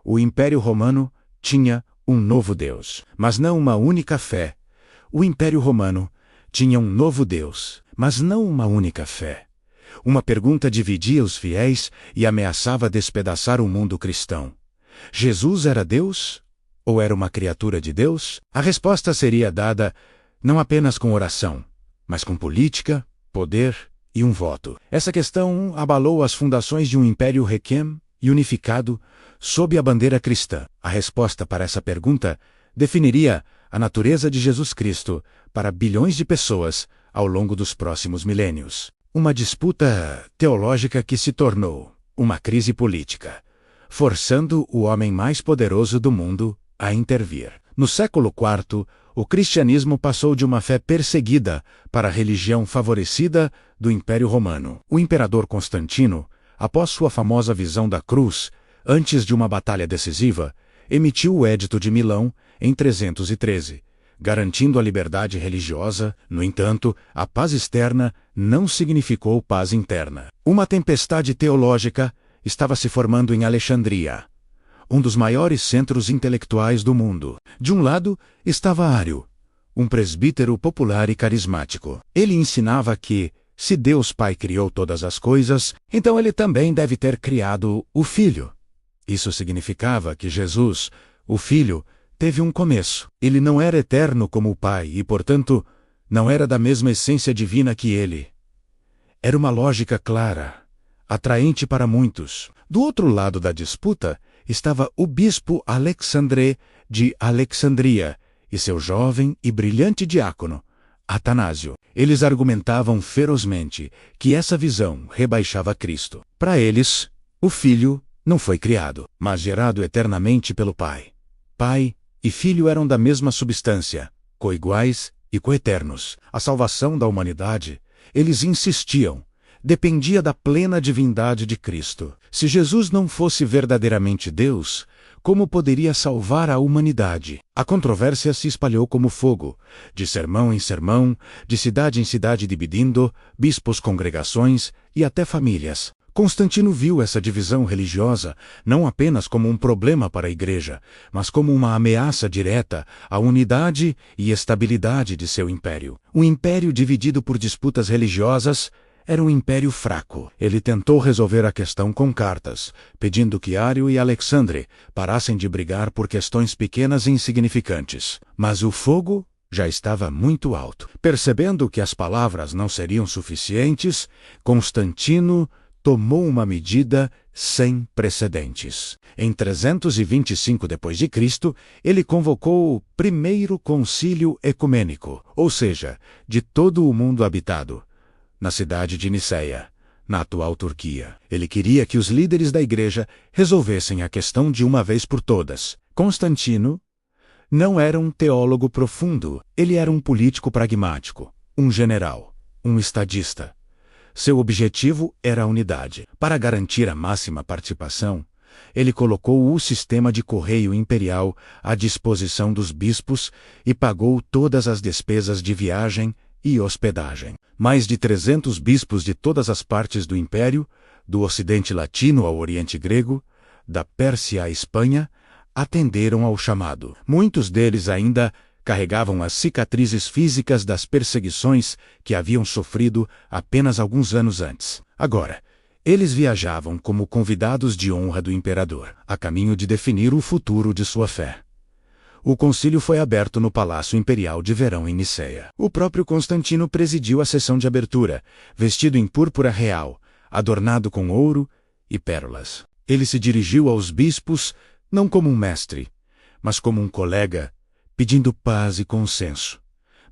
O Império Romano tinha um novo Deus, mas não uma única fé. O Império Romano tinha um novo Deus, mas não uma única fé. Uma pergunta dividia os fiéis e ameaçava despedaçar o mundo cristão. Jesus era Deus? Ou era uma criatura de Deus? A resposta seria dada não apenas com oração, mas com política, poder e um voto. Essa questão abalou as fundações de um império requiem e unificado sob a bandeira cristã. A resposta para essa pergunta definiria a natureza de Jesus Cristo para bilhões de pessoas ao longo dos próximos milênios. Uma disputa teológica que se tornou uma crise política, forçando o homem mais poderoso do mundo a intervir. No século IV, o cristianismo passou de uma fé perseguida para a religião favorecida do Império Romano. O imperador Constantino, após sua famosa visão da cruz, antes de uma batalha decisiva, emitiu o Edito de Milão em 313, garantindo a liberdade religiosa. No entanto, a paz externa não significou paz interna. Uma tempestade teológica estava se formando em Alexandria, um dos maiores centros intelectuais do mundo. De um lado estava Ário, um presbítero popular e carismático. Ele ensinava que, se Deus Pai criou todas as coisas, então ele também deve ter criado o Filho. Isso significava que Jesus, o Filho, teve um começo. Ele não era eterno como o Pai e, portanto, não era da mesma essência divina que ele. Era uma lógica clara, atraente para muitos. Do outro lado da disputa estava o bispo Alexandre de Alexandria e seu jovem e brilhante diácono, Atanásio. Eles argumentavam ferozmente que essa visão rebaixava Cristo. Para eles, o Filho não foi criado, mas gerado eternamente pelo Pai. Pai e Filho eram da mesma substância, coiguais e coeternos. A salvação da humanidade, eles insistiam, dependia da plena divindade de Cristo. Se Jesus não fosse verdadeiramente Deus, como poderia salvar a humanidade? A controvérsia se espalhou como fogo, de sermão em sermão, de cidade em cidade dividindo, bispos, congregações e até famílias. Constantino viu essa divisão religiosa não apenas como um problema para a Igreja, mas como uma ameaça direta à unidade e estabilidade de seu império. Um império dividido por disputas religiosas era um império fraco. Ele tentou resolver a questão com cartas, pedindo que Ário e Alexandre parassem de brigar por questões pequenas e insignificantes. Mas o fogo já estava muito alto. Percebendo que as palavras não seriam suficientes, Constantino tomou uma medida sem precedentes. Em 325 d.C., ele convocou o primeiro concílio ecumênico, ou seja, de todo o mundo habitado, na cidade de Niceia, na atual Turquia. Ele queria que os líderes da Igreja resolvessem a questão de uma vez por todas. Constantino não era um teólogo profundo, ele era um político pragmático, um general, um estadista. Seu objetivo era a unidade. Para garantir a máxima participação, ele colocou o sistema de correio imperial à disposição dos bispos e pagou todas as despesas de viagem e hospedagem. Mais de 300 bispos de todas as partes do Império, do Ocidente Latino ao Oriente Grego, da Pérsia à Espanha, atenderam ao chamado. Muitos deles ainda carregavam as cicatrizes físicas das perseguições que haviam sofrido apenas alguns anos antes. Agora, eles viajavam como convidados de honra do imperador, a caminho de definir o futuro de sua fé. O concílio foi aberto no Palácio Imperial de Verão em Niceia. O próprio Constantino presidiu a sessão de abertura, vestido em púrpura real, adornado com ouro e pérolas. Ele se dirigiu aos bispos não como um mestre, mas como um colega, pedindo paz e consenso.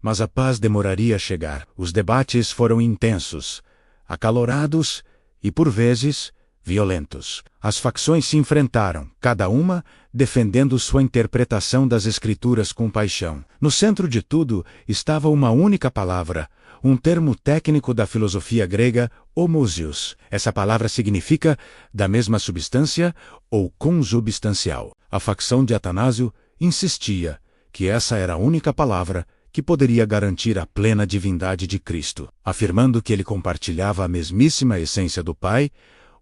Mas a paz demoraria a chegar. Os debates foram intensos, acalorados e, por vezes, violentos. As facções se enfrentaram, cada uma defendendo sua interpretação das Escrituras com paixão. No centro de tudo estava uma única palavra, um termo técnico da filosofia grega, homousios. Essa palavra significa da mesma substância ou consubstancial. A facção de Atanásio insistia que essa era a única palavra que poderia garantir a plena divindade de Cristo. Afirmando que ele compartilhava a mesmíssima essência do Pai,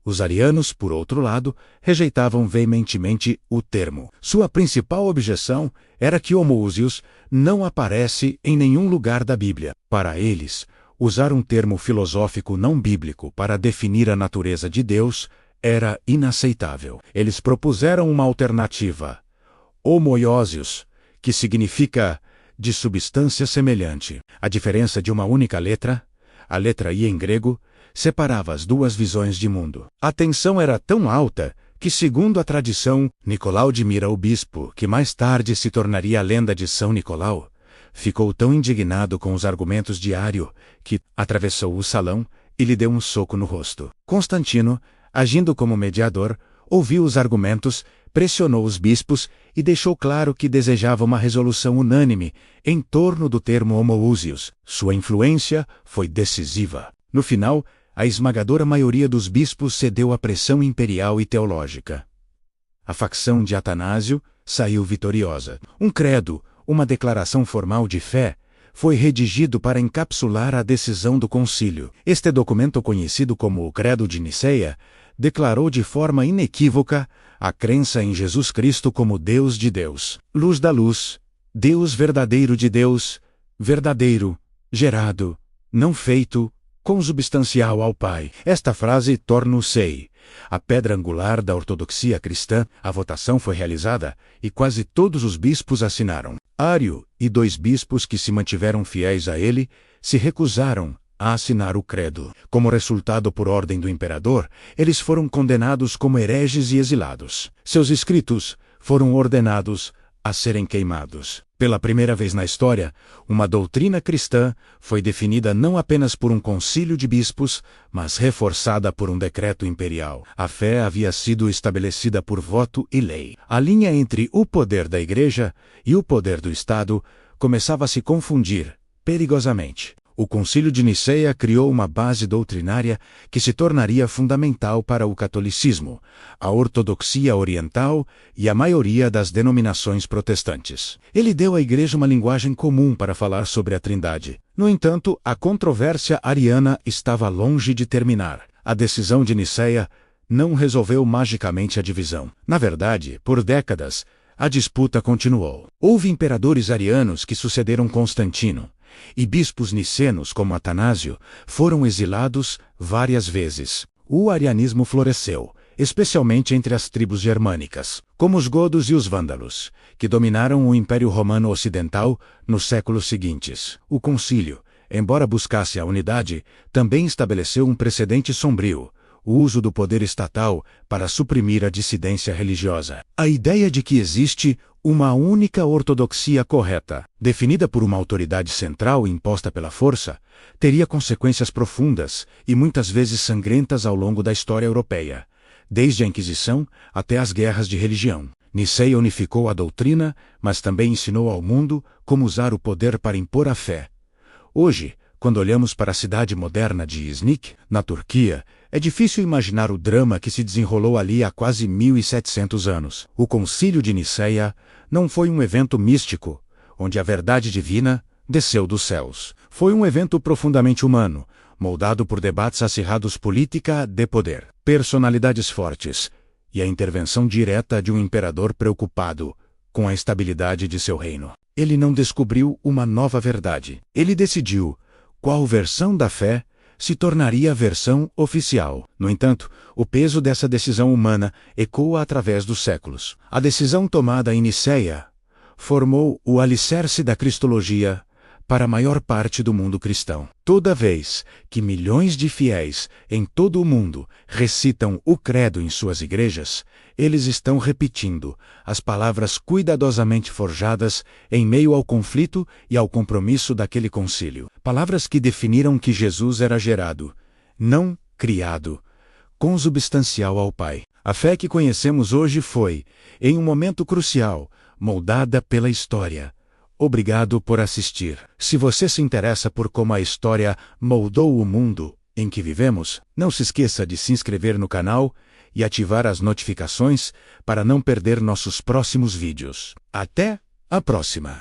Os arianos, por outro lado, rejeitavam veementemente o termo. Sua principal objeção era que homoousios não aparece em nenhum lugar da Bíblia. Para eles, usar um termo filosófico não bíblico para definir a natureza de Deus era inaceitável. Eles propuseram uma alternativa, homoiousios, que significa de substância semelhante. A diferença de uma única letra, a letra I em grego, separava as duas visões de mundo. A tensão era tão alta que, segundo a tradição, Nicolau de Myra, o bispo, que mais tarde se tornaria a lenda de São Nicolau, ficou tão indignado com os argumentos de Ário que atravessou o salão e lhe deu um soco no rosto. Constantino, agindo como mediador, ouviu os argumentos, pressionou os bispos e deixou claro que desejava uma resolução unânime em torno do termo homoousios. Sua influência foi decisiva. No final, a esmagadora maioria dos bispos cedeu à pressão imperial e teológica. A facção de Atanásio saiu vitoriosa. Um credo, uma declaração formal de fé, foi redigido para encapsular a decisão do concílio. Este documento, conhecido como o Credo de Niceia, declarou de forma inequívoca a crença em Jesus Cristo como Deus de Deus, luz da luz, Deus verdadeiro de Deus, verdadeiro, gerado, não feito, consubstancial ao Pai. Esta frase torna-se a pedra angular da ortodoxia cristã. A votação foi realizada e quase todos os bispos assinaram. Ário e 2 bispos que se mantiveram fiéis a ele se recusaram a assinar o credo. Como resultado por ordem do imperador, eles foram condenados como hereges e exilados. Seus escritos foram ordenados a serem queimados. Pela primeira vez na história, uma doutrina cristã foi definida não apenas por um concílio de bispos, mas reforçada por um decreto imperial. A fé havia sido estabelecida por voto e lei. A linha entre o poder da Igreja e o poder do Estado começava a se confundir perigosamente. O Concílio de Niceia criou uma base doutrinária que se tornaria fundamental para o catolicismo, a ortodoxia oriental e a maioria das denominações protestantes. Ele deu à Igreja uma linguagem comum para falar sobre a Trindade. No entanto, a controvérsia ariana estava longe de terminar. A decisão de Niceia não resolveu magicamente a divisão. Na verdade, por décadas, a disputa continuou. Houve imperadores arianos que sucederam Constantino, e bispos nicenos como Atanásio foram exilados várias vezes. O arianismo floresceu, especialmente entre as tribos germânicas, como os godos e os vândalos, que dominaram o Império Romano Ocidental nos séculos seguintes. O concílio, embora buscasse a unidade, também estabeleceu um precedente sombrio: o uso do poder estatal para suprimir a dissidência religiosa. A ideia de que existe uma única ortodoxia correta, definida por uma autoridade central imposta pela força, teria consequências profundas e muitas vezes sangrentas ao longo da história europeia, desde a Inquisição até as guerras de religião. Niceia unificou a doutrina, mas também ensinou ao mundo como usar o poder para impor a fé. Hoje, quando olhamos para a cidade moderna de Iznik, na Turquia, é difícil imaginar o drama que se desenrolou ali há quase 1700 anos. O Concílio de Niceia não foi um evento místico, onde a verdade divina desceu dos céus. Foi um evento profundamente humano, moldado por debates acirrados política de poder, personalidades fortes e a intervenção direta de um imperador preocupado com a estabilidade de seu reino. Ele não descobriu uma nova verdade. Ele decidiu qual versão da fé se tornaria a versão oficial. No entanto, o peso dessa decisão humana ecoa através dos séculos. A decisão tomada em Niceia formou o alicerce da cristologia para a maior parte do mundo cristão. Toda vez que milhões de fiéis em todo o mundo recitam o credo em suas igrejas, eles estão repetindo as palavras cuidadosamente forjadas em meio ao conflito e ao compromisso daquele concílio. Palavras que definiram que Jesus era gerado, não criado, consubstancial ao Pai. A fé que conhecemos hoje foi, em um momento crucial, moldada pela história. Obrigado por assistir. Se você se interessa por como a história moldou o mundo em que vivemos, não se esqueça de se inscrever no canal e ativar as notificações para não perder nossos próximos vídeos. Até a próxima!